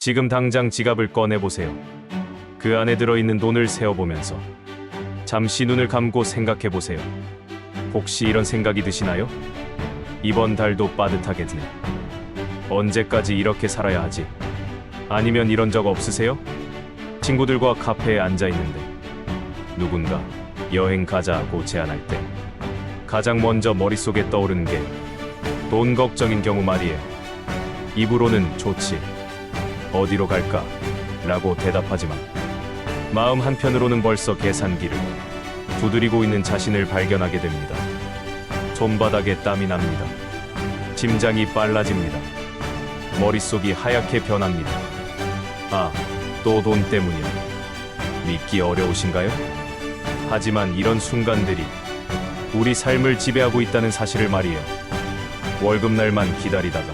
지금 당장 지갑을 꺼내보세요. 그 안에 들어있는 돈을 세어보면서 잠시 눈을 감고 생각해보세요. 혹시 이런 생각이 드시나요? 이번 달도 빠듯하겠네. 언제까지 이렇게 살아야 하지? 아니면 이런 적 없으세요? 친구들과 카페에 앉아있는데 누군가 여행 가자고 제안할 때 가장 먼저 머릿속에 떠오르는 게 돈 걱정인 경우 말이에요. 입으로는 좋지, 어디로 갈까? 라고 대답하지만 마음 한편으로는 벌써 계산기를 두드리고 있는 자신을 발견하게 됩니다. 손바닥에 땀이 납니다. 심장이 빨라집니다. 머릿속이 하얗게 변합니다. 아, 또 돈 때문이야. 믿기 어려우신가요? 하지만 이런 순간들이 우리 삶을 지배하고 있다는 사실을 말이에요. 월급날만 기다리다가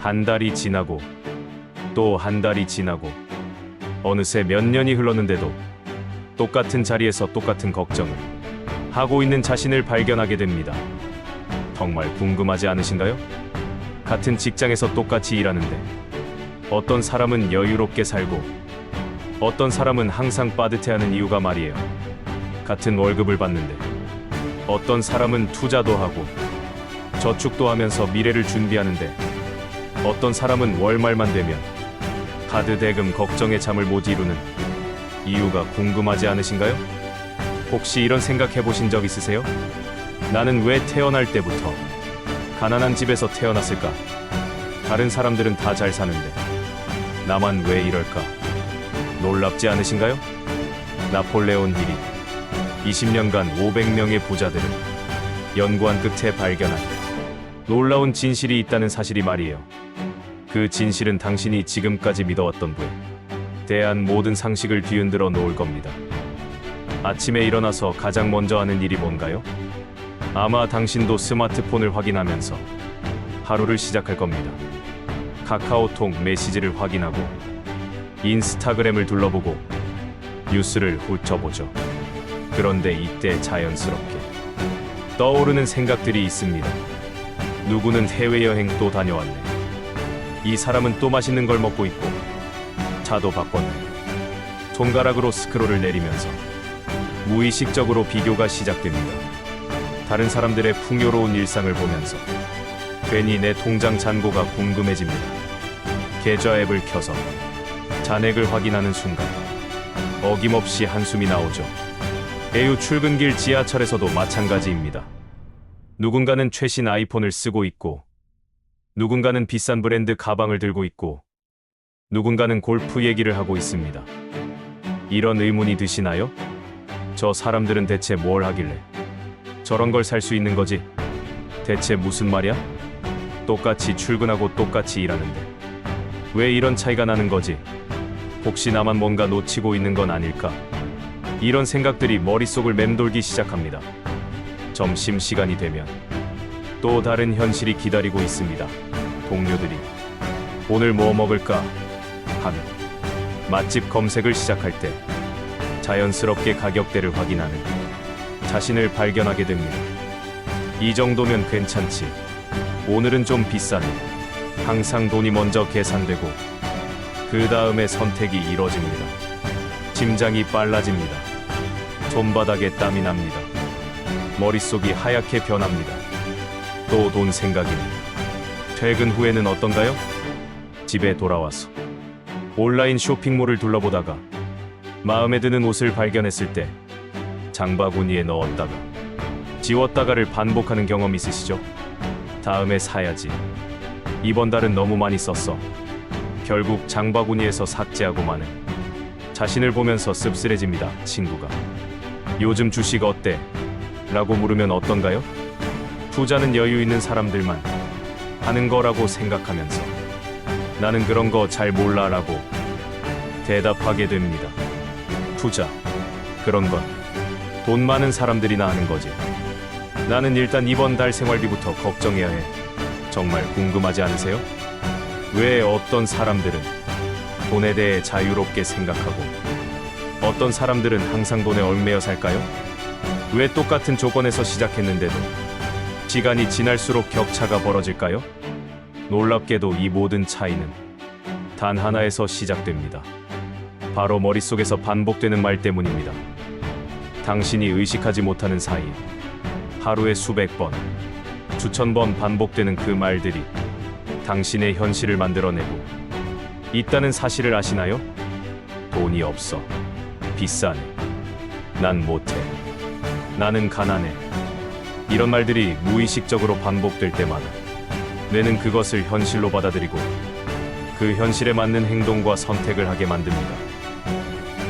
한 달이 지나고 또 한 달이 지나고 어느새 몇 년이 흘렀는데도 똑같은 자리에서 똑같은 걱정을 하고 있는 자신을 발견하게 됩니다. 정말 궁금하지 않으신가요? 같은 직장에서 똑같이 일하는데 어떤 사람은 여유롭게 살고 어떤 사람은 항상 빠듯해하는 이유가 말이에요. 같은 월급을 받는데 어떤 사람은 투자도 하고 저축도 하면서 미래를 준비하는데 어떤 사람은 월말만 되면 카드 대금 걱정에 잠을 못 이루는 이유가 궁금하지 않으신가요? 혹시 이런 생각 해보신 적 있으세요? 나는 왜 태어날 때부터 가난한 집에서 태어났을까? 다른 사람들은 다 잘 사는데 나만 왜 이럴까? 놀랍지 않으신가요? 나폴레온 힐이 20년간 500명의 부자들을 연구한 끝에 발견한 놀라운 진실이 있다는 사실이 말이에요. 그 진실은 당신이 지금까지 믿어왔던 부에 대한 모든 상식을 뒤흔들어 놓을 겁니다. 아침에 일어나서 가장 먼저 하는 일이 뭔가요? 아마 당신도 스마트폰을 확인하면서 하루를 시작할 겁니다. 카카오톡 메시지를 확인하고 인스타그램을 둘러보고 뉴스를 훑어보죠. 그런데 이때 자연스럽게 떠오르는 생각들이 있습니다. 누구는 해외여행 또 다녀왔네. 이 사람은 또 맛있는 걸 먹고 있고 차도 바꿨네. 손가락으로 스크롤을 내리면서 무의식적으로 비교가 시작됩니다. 다른 사람들의 풍요로운 일상을 보면서 괜히 내 통장 잔고가 궁금해집니다. 계좌 앱을 켜서 잔액을 확인하는 순간 어김없이 한숨이 나오죠. 에휴, 출근길 지하철에서도 마찬가지입니다. 누군가는 최신 아이폰을 쓰고 있고 누군가는 비싼 브랜드 가방을 들고 있고 누군가는 골프 얘기를 하고 있습니다. 이런 의문이 드시나요? 저 사람들은 대체 뭘 하길래 저런 걸 살 수 있는 거지? 대체 무슨 말이야? 똑같이 출근하고 똑같이 일하는데 왜 이런 차이가 나는 거지? 혹시 나만 뭔가 놓치고 있는 건 아닐까? 이런 생각들이 머릿속을 맴돌기 시작합니다. 점심시간이 되면 또 다른 현실이 기다리고 있습니다. 동료들이 오늘 뭐 먹을까 하며 맛집 검색을 시작할 때 자연스럽게 가격대를 확인하는 자신을 발견하게 됩니다. 이 정도면 괜찮지. 오늘은 좀 비싸네. 항상 돈이 먼저 계산되고 그 다음에 선택이 이뤄집니다. 심장이 빨라집니다. 손바닥에 땀이 납니다. 머릿속이 하얗게 변합니다. 또 돈 생각입니다. 퇴근 후에는 어떤가요? 집에 돌아와서 온라인 쇼핑몰을 둘러보다가 마음에 드는 옷을 발견했을 때 장바구니에 넣었다가 지웠다가를 반복하는 경험 있으시죠? 다음에 사야지. 이번 달은 너무 많이 썼어. 결국 장바구니에서 삭제하고 마는 자신을 보면서 씁쓸해집니다. 친구가 요즘 주식 어때? 라고 물으면 어떤가요? 투자는 여유 있는 사람들만 하는 거라고 생각하면서 나는 그런 거 잘 몰라 라고 대답하게 됩니다. 투자, 그런 건 돈 많은 사람들이나 하는 거지. 나는 일단 이번 달 생활비부터 걱정해야 해. 정말 궁금하지 않으세요? 왜 어떤 사람들은 돈에 대해 자유롭게 생각하고 어떤 사람들은 항상 돈에 얽매여 살까요? 왜 똑같은 조건에서 시작했는데도 시간이 지날수록 격차가 벌어질까요? 놀랍게도 이 모든 차이는 단 하나에서 시작됩니다. 바로 머릿속에서 반복되는 말 때문입니다. 당신이 의식하지 못하는 사이에 하루에 수백 번, 수천 번 반복되는 그 말들이 당신의 현실을 만들어내고 있다는 사실을 아시나요? 돈이 없어. 비싸네. 난 못해. 나는 가난해. 이런 말들이 무의식적으로 반복될 때마다 뇌는 그것을 현실로 받아들이고 그 현실에 맞는 행동과 선택을 하게 만듭니다.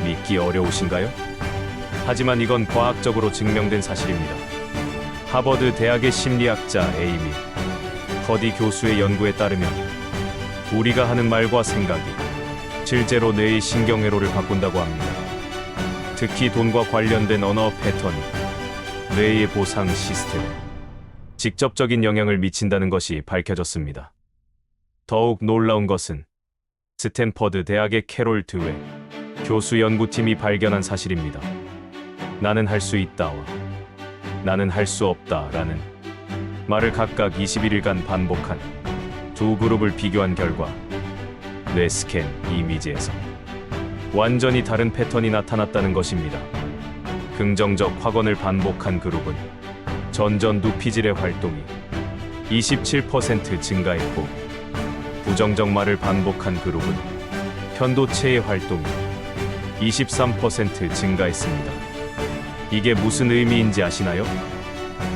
믿기 어려우신가요? 하지만 이건 과학적으로 증명된 사실입니다. 하버드 대학의 심리학자 에이미 커디 교수의 연구에 따르면 우리가 하는 말과 생각이 실제로 뇌의 신경회로를 바꾼다고 합니다. 특히 돈과 관련된 언어 패턴이 뇌의 보상 시스템에 직접적인 영향을 미친다는 것이 밝혀졌습니다. 더욱 놀라운 것은 스탠퍼드 대학의 캐롤 드웨 교수 연구팀이 발견한 사실입니다. 나는 할 수 있다와 나는 할 수 없다라는 말을 각각 21일간 반복한 두 그룹을 비교한 결과 뇌 스캔 이미지에서 완전히 다른 패턴이 나타났다는 것입니다. 긍정적 확언을 반복한 그룹은 전전 누피질의 활동이 27% 증가했고 부정적 말을 반복한 그룹은 편도체의 활동이 23% 증가했습니다. 이게 무슨 의미인지 아시나요?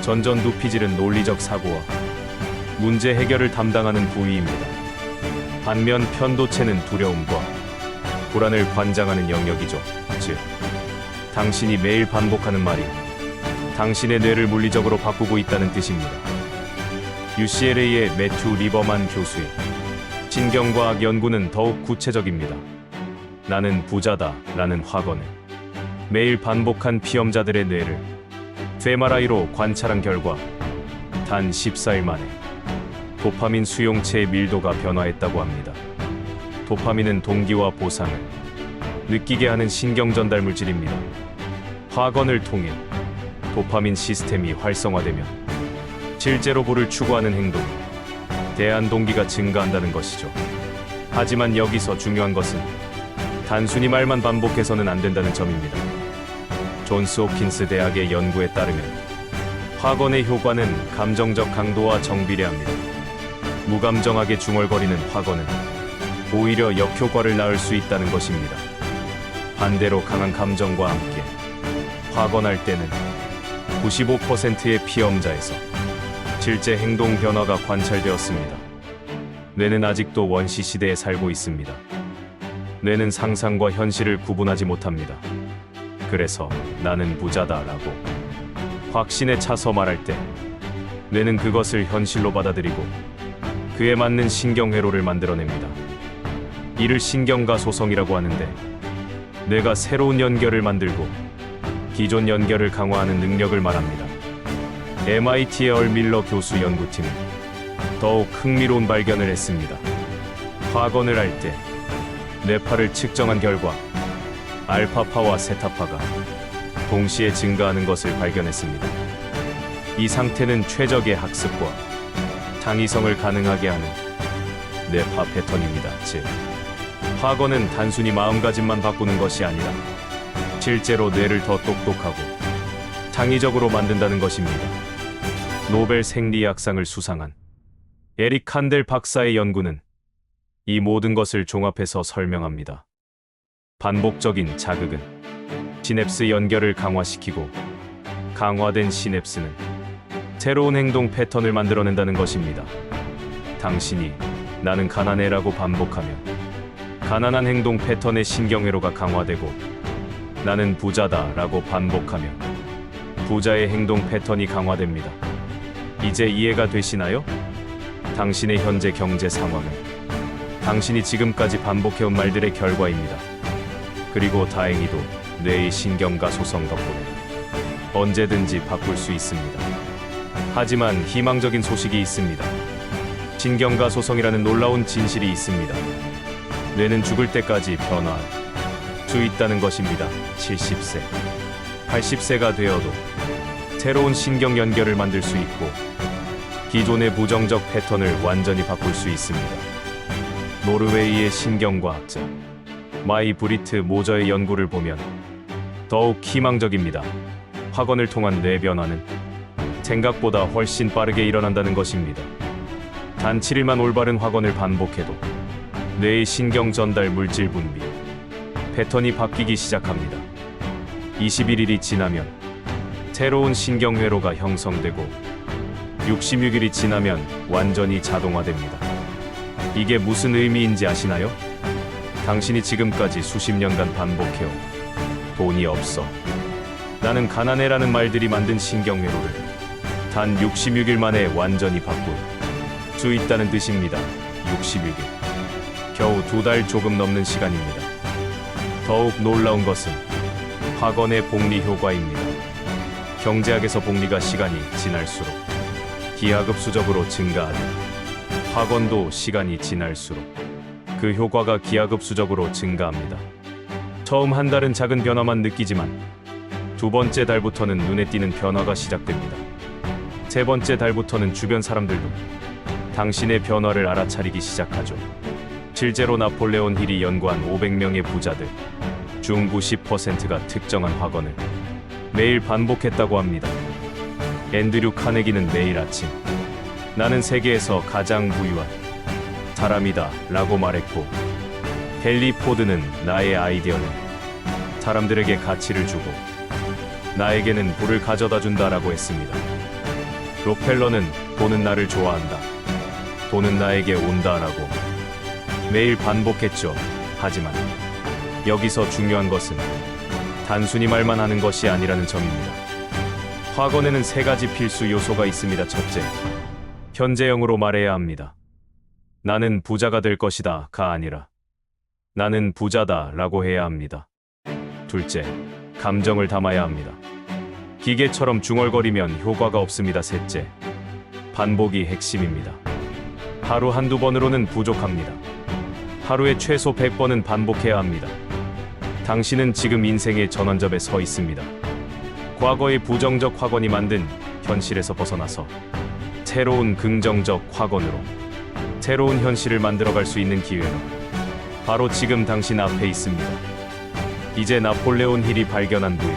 전전 누피질은 논리적 사고와 문제 해결을 담당하는 부위입니다. 반면 편도체는 두려움과 불안을 관장하는 영역이죠. 즉, 당신이 매일 반복하는 말이 당신의 뇌를 물리적으로 바꾸고 있다는 뜻입니다. UCLA의 매튜 리버만 교수의 신경과학 연구는 더욱 구체적입니다. 나는 부자다 라는 확언을 매일 반복한 피험자들의 뇌를 fMRI로 관찰한 결과 단 14일 만에 도파민 수용체의 밀도가 변화했다고 합니다. 도파민은 동기와 보상을 느끼게 하는 신경 전달 물질입니다. 확언을 통해 도파민 시스템이 활성화되면 실제로 부를 추구하는 행동, 대한 동기가 증가한다는 것이죠. 하지만 여기서 중요한 것은 단순히 말만 반복해서는 안 된다는 점입니다. 존스 홉킨스 대학의 연구에 따르면 확언의 효과는 감정적 강도와 정비례합니다. 무감정하게 중얼거리는 확언은 오히려 역효과를 낳을 수 있다는 것입니다. 반대로 강한 감정과 함께 확언할 때는 95%의 피험자에서 실제 행동 변화가 관찰되었습니다. 뇌는 아직도 원시 시대에 살고 있습니다. 뇌는 상상과 현실을 구분하지 못합니다. 그래서 나는 부자다라고 확신에 차서 말할 때 뇌는 그것을 현실로 받아들이고 그에 맞는 신경회로를 만들어냅니다. 이를 신경가소성이라고 하는데 뇌가 새로운 연결을 만들고 기존 연결을 강화하는 능력을 말합니다. MIT의 얼 밀러 교수 연구팀은 더욱 흥미로운 발견을 했습니다. 확언을 할 때 뇌파를 측정한 결과 알파파와 세타파가 동시에 증가하는 것을 발견했습니다. 이 상태는 최적의 학습과 창의성을 가능하게 하는 뇌파 패턴입니다. 즉, 확언은 단순히 마음가짐만 바꾸는 것이 아니라 실제로 뇌를 더 똑똑하고 창의적으로 만든다는 것입니다. 노벨 생리학상을 수상한 에릭 칸델 박사의 연구는 이 모든 것을 종합해서 설명합니다. 반복적인 자극은 시냅스 연결을 강화시키고 강화된 시냅스는 새로운 행동 패턴을 만들어낸다는 것입니다. 당신이 나는 가난해라고 반복하면 가난한 행동 패턴의 신경회로가 강화되고 나는 부자다라고 반복하면 부자의 행동 패턴이 강화됩니다. 이제 이해가 되시나요? 당신의 현재 경제 상황은 당신이 지금까지 반복해온 말들의 결과입니다. 그리고 다행히도 뇌의 신경가 소성 덕분에 언제든지 바꿀 수 있습니다. 하지만 희망적인 소식이 있습니다. 신경가 소성이라는 놀라운 진실이 있습니다. 뇌는 죽을 때까지 변화할 수 있다는 것입니다. 70세, 80세가 되어도 새로운 신경 연결을 만들 수 있고 기존의 부정적 패턴을 완전히 바꿀 수 있습니다. 노르웨이의 신경과학자 마이 브리트 모저의 연구를 보면 더욱 희망적입니다. 확언을 통한 뇌 변화는 생각보다 훨씬 빠르게 일어난다는 것입니다. 단 7일만 올바른 확언을 반복해도 뇌의 신경 전달 물질 분비 패턴이 바뀌기 시작합니다. 21일이 지나면 새로운 신경회로가 형성되고 66일이 지나면 완전히 자동화됩니다. 이게 무슨 의미인지 아시나요? 당신이 지금까지 수십 년간 반복해온 돈이 없어, 나는 가난해라는 말들이 만든 신경회로를 단 66일 만에 완전히 바꿀 수 있다는 뜻입니다. 66일. 겨우 2달 조금 넘는 시간입니다. 더욱 놀라운 것은 확언의 복리 효과입니다. 경제학에서 복리가 시간이 지날수록 기하급수적으로 증가하듯 확언도 시간이 지날수록 그 효과가 기하급수적으로 증가합니다. 처음 한 달은 작은 변화만 느끼지만 두 번째 달부터는 눈에 띄는 변화가 시작됩니다. 세 번째 달부터는 주변 사람들도 당신의 변화를 알아차리기 시작하죠. 실제로 나폴레온 힐이 연구한 500명의 부자들 중 90%가 특정한 확언을 매일 반복했다고 합니다. 앤드류 카네기는 매일 아침 나는 세계에서 가장 부유한 사람이다 라고 말했고, 헨리 포드는 나의 아이디어는 사람들에게 가치를 주고 나에게는 부를 가져다 준다 라고 했습니다. 록펠러는 돈은 나를 좋아한다, 돈은 나에게 온다 라고 매일 반복했죠. 하지만 여기서 중요한 것은 단순히 말만 하는 것이 아니라는 점입니다. 확언에는 3가지 필수 요소가 있습니다. 첫째, 현재형으로 말해야 합니다. 나는 부자가 될 것이다가 아니라 나는 부자다 라고 해야 합니다. 둘째, 감정을 담아야 합니다. 기계처럼 중얼거리면 효과가 없습니다. 셋째, 반복이 핵심입니다. 하루 한두 번으로는 부족합니다. 하루에 최소 100번은 반복해야 합니다. 당신은 지금 인생의 전환점에 서 있습니다. 과거의 부정적 확언이 만든 현실에서 벗어나서 새로운 긍정적 확언으로 새로운 현실을 만들어갈 수 있는 기회는 바로 지금 당신 앞에 있습니다. 이제 나폴레온 힐이 발견한 부의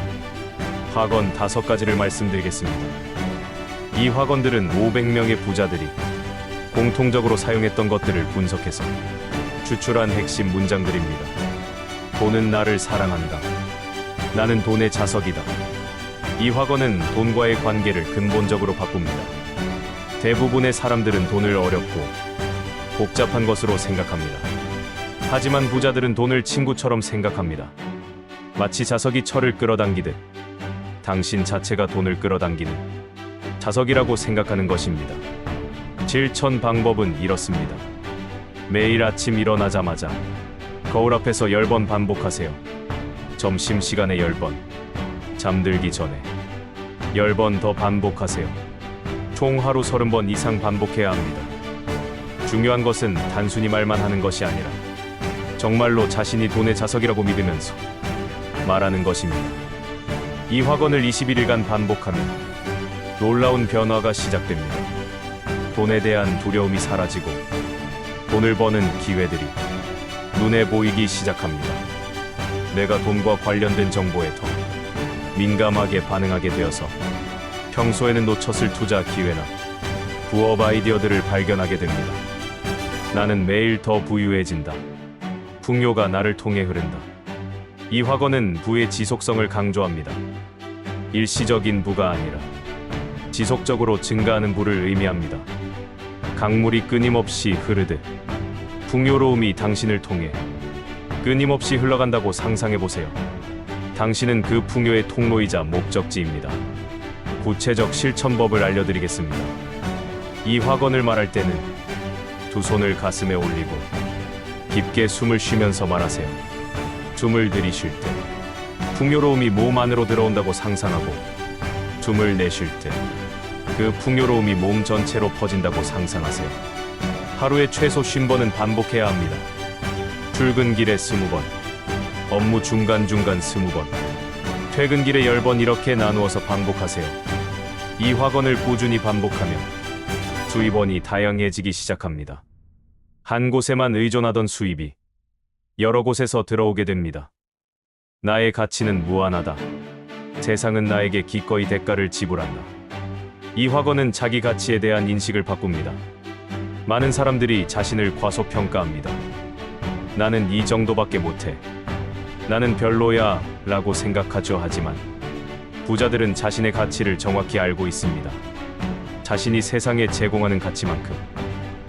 확언 5가지를 말씀드리겠습니다. 이 확언들은 500명의 부자들이 공통적으로 사용했던 것들을 분석해서 추출한 핵심 문장들입니다. 돈은 나를 사랑한다. 나는 돈의 자석이다. 이 확언은 돈과의 관계를 근본적으로 바꿉니다. 대부분의 사람들은 돈을 어렵고 복잡한 것으로 생각합니다. 하지만 부자들은 돈을 친구처럼 생각합니다. 마치 자석이 철을 끌어당기듯 당신 자체가 돈을 끌어당기는 자석이라고 생각하는 것입니다. 실천 방법은 이렇습니다. 매일 아침 일어나자마자 거울 앞에서 10번 반복하세요. 점심시간에 10번, 잠들기 전에 10번 더 반복하세요. 총 하루 30번 이상 반복해야 합니다. 중요한 것은 단순히 말만 하는 것이 아니라 정말로 자신이 돈의 자석이라고 믿으면서 말하는 것입니다. 이 확언을 21일간 반복하면 놀라운 변화가 시작됩니다. 돈에 대한 두려움이 사라지고 돈을 버는 기회들이 눈에 보이기 시작합니다. 내가 돈과 관련된 정보에 더 민감하게 반응하게 되어서 평소에는 놓쳤을 투자 기회나 부업 아이디어들을 발견하게 됩니다. 나는 매일 더 부유해진다. 풍요가 나를 통해 흐른다. 이 확언은 부의 지속성을 강조합니다. 일시적인 부가 아니라 지속적으로 증가하는 부를 의미합니다. 강물이 끊임없이 흐르듯 풍요로움이 당신을 통해 끊임없이 흘러간다고 상상해보세요. 당신은 그 풍요의 통로이자 목적지입니다. 구체적 실천법을 알려드리겠습니다. 이 확언을 말할 때는 두 손을 가슴에 올리고 깊게 숨을 쉬면서 말하세요. 숨을 들이쉴 때 풍요로움이 몸 안으로 들어온다고 상상하고, 숨을 내쉴 때 그 풍요로움이 몸 전체로 퍼진다고 상상하세요. 하루에 최소 50번은 반복해야 합니다. 출근길에 20번, 업무 중간중간 20번, 퇴근길에 10번 이렇게 나누어서 반복하세요. 이 확언을 꾸준히 반복하면 수입원이 다양해지기 시작합니다. 한 곳에만 의존하던 수입이 여러 곳에서 들어오게 됩니다. 나의 가치는 무한하다. 세상은 나에게 기꺼이 대가를 지불한다. 이 확언은 자기 가치에 대한 인식을 바꿉니다. 많은 사람들이 자신을 과소평가합니다. 나는 이 정도밖에 못해. 나는 별로야 라고 생각하죠. 하지만 부자들은 자신의 가치를 정확히 알고 있습니다. 자신이 세상에 제공하는 가치만큼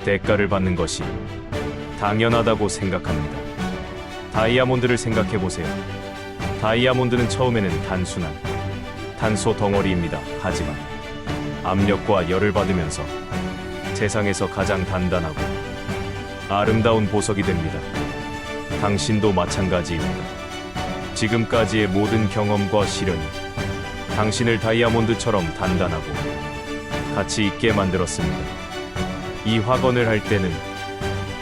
대가를 받는 것이 당연하다고 생각합니다. 다이아몬드를 생각해보세요. 다이아몬드는 처음에는 단순한 탄소 덩어리입니다. 하지만 압력과 열을 받으면서 세상에서 가장 단단하고 아름다운 보석이 됩니다. 당신도 마찬가지입니다. 지금까지의 모든 경험과 시련이 당신을 다이아몬드처럼 단단하고 가치 있게 만들었습니다. 이 확언을 할 때는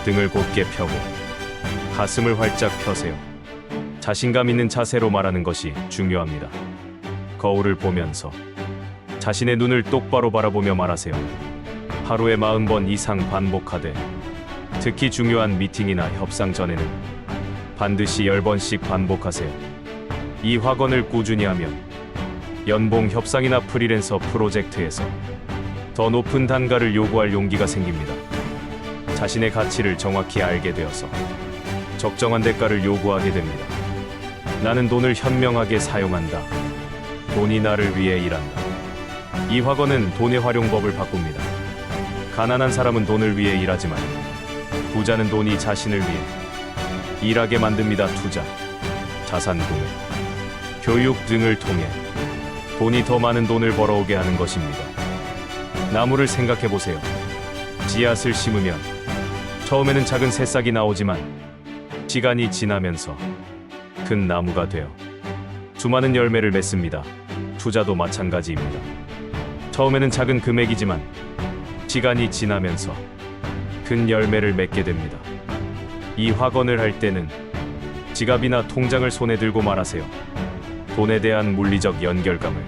등을 곧게 펴고 가슴을 활짝 펴세요. 자신감 있는 자세로 말하는 것이 중요합니다. 거울을 보면서 자신의 눈을 똑바로 바라보며 말하세요. 하루에 40번 이상 반복하되, 특히 중요한 미팅이나 협상 전에는 반드시 10번씩 반복하세요. 이 확언을 꾸준히 하면 연봉 협상이나 프리랜서 프로젝트에서 더 높은 단가를 요구할 용기가 생깁니다. 자신의 가치를 정확히 알게 되어서 적정한 대가를 요구하게 됩니다. 나는 돈을 현명하게 사용한다. 돈이 나를 위해 일한다. 이 확언은 돈의 활용법을 바꿉니다. 가난한 사람은 돈을 위해 일하지만 부자는 돈이 자신을 위해 일하게 만듭니다. 투자, 자산 구매, 교육 등을 통해 돈이 더 많은 돈을 벌어오게 하는 것입니다. 나무를 생각해 보세요. 씨앗을 심으면 처음에는 작은 새싹이 나오지만 시간이 지나면서 큰 나무가 되어 수많은 열매를 맺습니다. 투자도 마찬가지입니다. 처음에는 작은 금액이지만 시간이 지나면서 큰 열매를 맺게 됩니다. 이 확언을 할 때는 지갑이나 통장을 손에 들고 말하세요. 돈에 대한 물리적 연결감을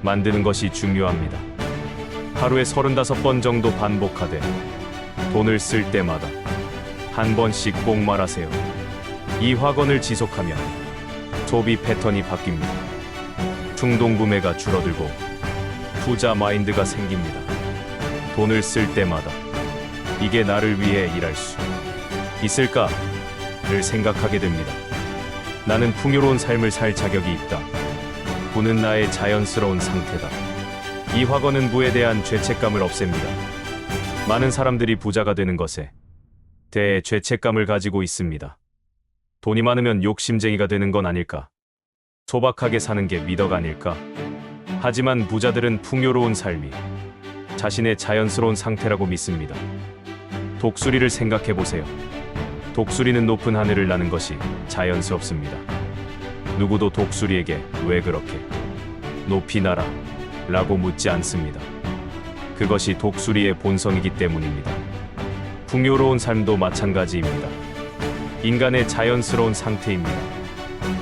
만드는 것이 중요합니다. 하루에 35번 정도 반복하되 돈을 쓸 때마다 한 번씩 꼭 말하세요. 이 확언을 지속하면 소비 패턴이 바뀝니다. 충동 구매가 줄어들고 투자 마인드가 생깁니다. 돈을 쓸 때마다 이게 나를 위해 일할 수 있을까를 생각하게 됩니다. 나는 풍요로운 삶을 살 자격이 있다. 부는 나의 자연스러운 상태다. 이 확언은 부에 대한 죄책감을 없앱니다. 많은 사람들이 부자가 되는 것에 대해 죄책감을 가지고 있습니다. 돈이 많으면 욕심쟁이가 되는 건 아닐까? 소박하게 사는 게 미덕 아닐까? 하지만 부자들은 풍요로운 삶이 자신의 자연스러운 상태라고 믿습니다. 독수리를 생각해 보세요. 독수리는 높은 하늘을 나는 것이 자연스럽습니다. 누구도 독수리에게 왜 그렇게 높이 날아? 라고 묻지 않습니다. 그것이 독수리의 본성이기 때문입니다. 풍요로운 삶도 마찬가지입니다. 인간의 자연스러운 상태입니다.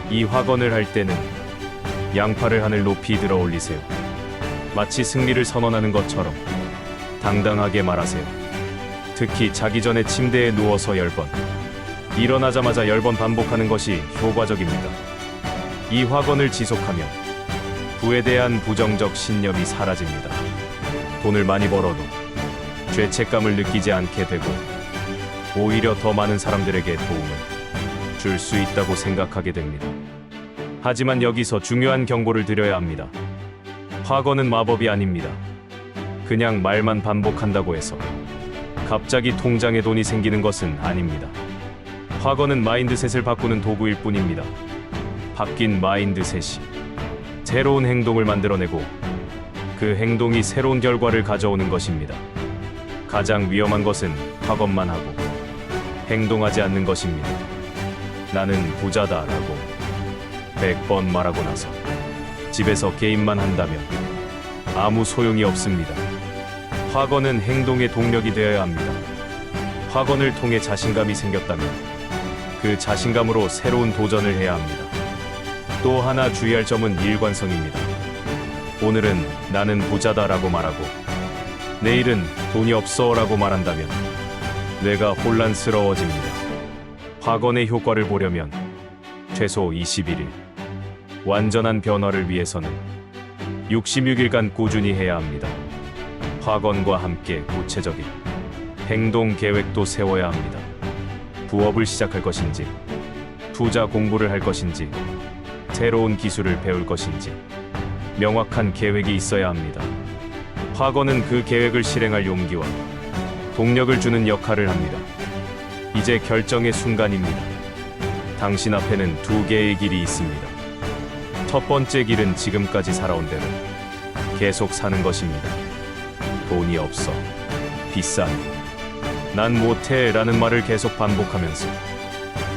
이 확언을 할 때는 양팔을 하늘 높이 들어 올리세요. 마치 승리를 선언하는 것처럼 당당하게 말하세요. 특히 자기 전에 침대에 누워서 10번, 일어나자마자 10번 반복하는 것이 효과적입니다. 이 확언을 지속하며 부에 대한 부정적 신념이 사라집니다. 돈을 많이 벌어도 죄책감을 느끼지 않게 되고 오히려 더 많은 사람들에게 도움을 줄 수 있다고 생각하게 됩니다. 하지만 여기서 중요한 경고를 드려야 합니다. 확언은 마법이 아닙니다. 그냥 말만 반복한다고 해서 갑자기 통장에 돈이 생기는 것은 아닙니다. 확언은 마인드셋을 바꾸는 도구일 뿐입니다. 바뀐 마인드셋이 새로운 행동을 만들어내고 그 행동이 새로운 결과를 가져오는 것입니다. 가장 위험한 것은 확언만 하고 행동하지 않는 것입니다. 나는 부자다라고 100번 말하고 나서 집에서 게임만 한다면 아무 소용이 없습니다. 확언은 행동의 동력이 되어야 합니다. 확언을 통해 자신감이 생겼다면 그 자신감으로 새로운 도전을 해야 합니다. 또 하나 주의할 점은 일관성입니다. 오늘은 나는 부자다라고 말하고 내일은 돈이 없어라고 말한다면 뇌가 혼란스러워집니다. 확언의 효과를 보려면 최소 21일, 완전한 변화를 위해서는 66일간 꾸준히 해야 합니다. 확언과 함께 구체적인 행동 계획도 세워야 합니다. 부업을 시작할 것인지, 투자 공부를 할 것인지, 새로운 기술을 배울 것인지 명확한 계획이 있어야 합니다. 확언은 그 계획을 실행할 용기와 동력을 주는 역할을 합니다. 이제 결정의 순간입니다. 당신 앞에는 두 개의 길이 있습니다. 첫 번째 길은 지금까지 살아온 대로 계속 사는 것입니다. 돈이 없어, 비싸, 난 못해 라는 말을 계속 반복하면서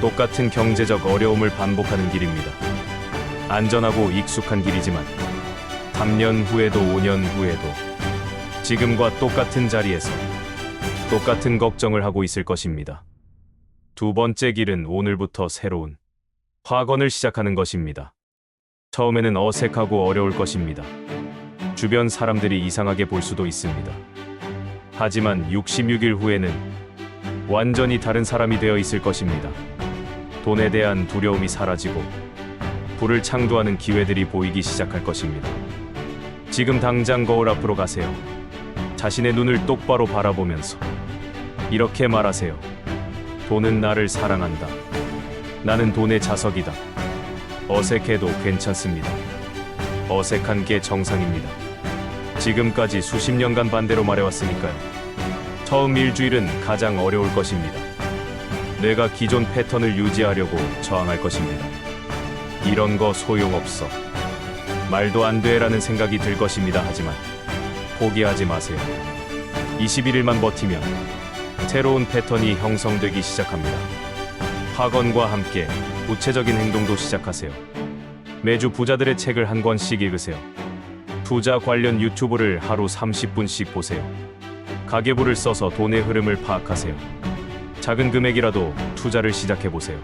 똑같은 경제적 어려움을 반복하는 길입니다. 안전하고 익숙한 길이지만 3년 후에도 5년 후에도 지금과 똑같은 자리에서 똑같은 걱정을 하고 있을 것입니다. 두 번째 길은 오늘부터 새로운 확언을 시작하는 것입니다. 처음에는 어색하고 어려울 것입니다. 주변 사람들이 이상하게 볼 수도 있습니다. 하지만 66일 후에는 완전히 다른 사람이 되어 있을 것입니다. 돈에 대한 두려움이 사라지고 부를 창조하는 기회들이 보이기 시작할 것입니다. 지금 당장 거울 앞으로 가세요. 자신의 눈을 똑바로 바라보면서 이렇게 말하세요. 돈은 나를 사랑한다. 나는 돈의 자석이다. 어색해도 괜찮습니다. 어색한 게 정상입니다. 지금까지 수십 년간 반대로 말해왔으니까요. 처음 일주일은 가장 어려울 것입니다. 내가 기존 패턴을 유지하려고 저항할 것입니다. 이런 거 소용없어. 말도 안 돼라는 생각이 들 것입니다. 하지만 포기하지 마세요. 21일만 버티면 새로운 패턴이 형성되기 시작합니다. 확언과 함께 구체적인 행동도 시작하세요. 매주 부자들의 책을 한 권씩 읽으세요. 투자 관련 유튜브를 하루 30분씩 보세요. 가계부를 써서 돈의 흐름을 파악하세요. 작은 금액이라도 투자를 시작해보세요.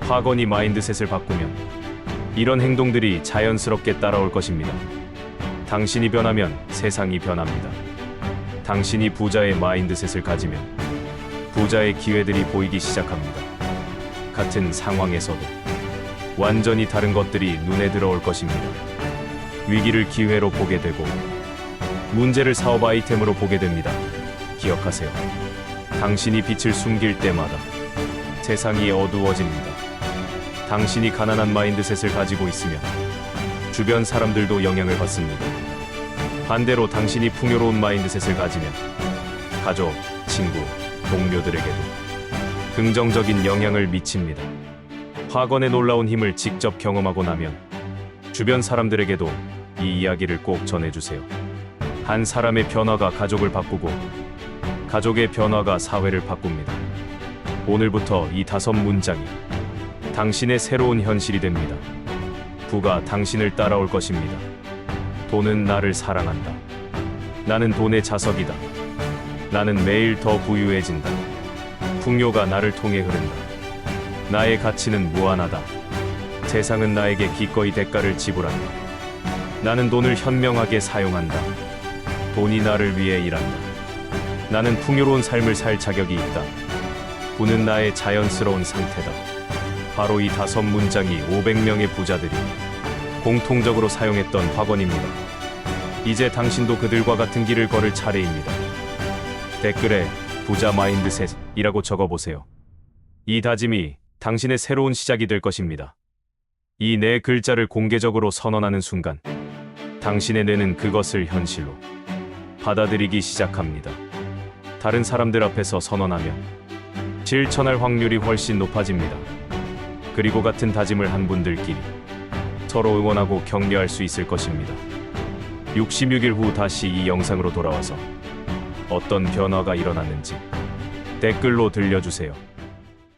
확언이 마인드셋을 바꾸면 이런 행동들이 자연스럽게 따라올 것입니다. 당신이 변하면 세상이 변합니다. 당신이 부자의 마인드셋을 가지면 부자의 기회들이 보이기 시작합니다. 같은 상황에서도 완전히 다른 것들이 눈에 들어올 것입니다. 위기를 기회로 보게 되고 문제를 사업 아이템으로 보게 됩니다. 기억하세요. 당신이 빛을 숨길 때마다 세상이 어두워집니다. 당신이 가난한 마인드셋을 가지고 있으면 주변 사람들도 영향을 받습니다. 반대로 당신이 풍요로운 마인드셋을 가지면 가족, 친구, 동료들에게도 긍정적인 영향을 미칩니다. 확언의 놀라운 힘을 직접 경험하고 나면 주변 사람들에게도 이 이야기를 꼭 전해주세요. 한 사람의 변화가 가족을 바꾸고 가족의 변화가 사회를 바꿉니다. 오늘부터 이 5문장이 당신의 새로운 현실이 됩니다. 부가 당신을 따라올 것입니다. 돈은 나를 사랑한다. 나는 돈의 자석이다. 나는 매일 더 부유해진다. 풍요가 나를 통해 흐른다. 나의 가치는 무한하다. 세상은 나에게 기꺼이 대가를 지불한다. 나는 돈을 현명하게 사용한다. 돈이 나를 위해 일한다. 나는 풍요로운 삶을 살 자격이 있다. 부는 나의 자연스러운 상태다. 바로 이 5문장이 500명의 부자들이 공통적으로 사용했던 확언입니다. 이제 당신도 그들과 같은 길을 걸을 차례입니다. 댓글에 부자 마인드셋이라고 적어보세요. 이 다짐이 당신의 새로운 시작이 될 것입니다. 이 4글자를 공개적으로 선언하는 순간 당신의 뇌는 그것을 현실로 받아들이기 시작합니다. 다른 사람들 앞에서 선언하면 실천할 확률이 훨씬 높아집니다. 그리고 같은 다짐을 한 분들끼리 서로 응원하고 격려할 수 있을 것입니다. 66일 후 다시 이 영상으로 돌아와서 어떤 변화가 일어났는지 댓글로 들려주세요.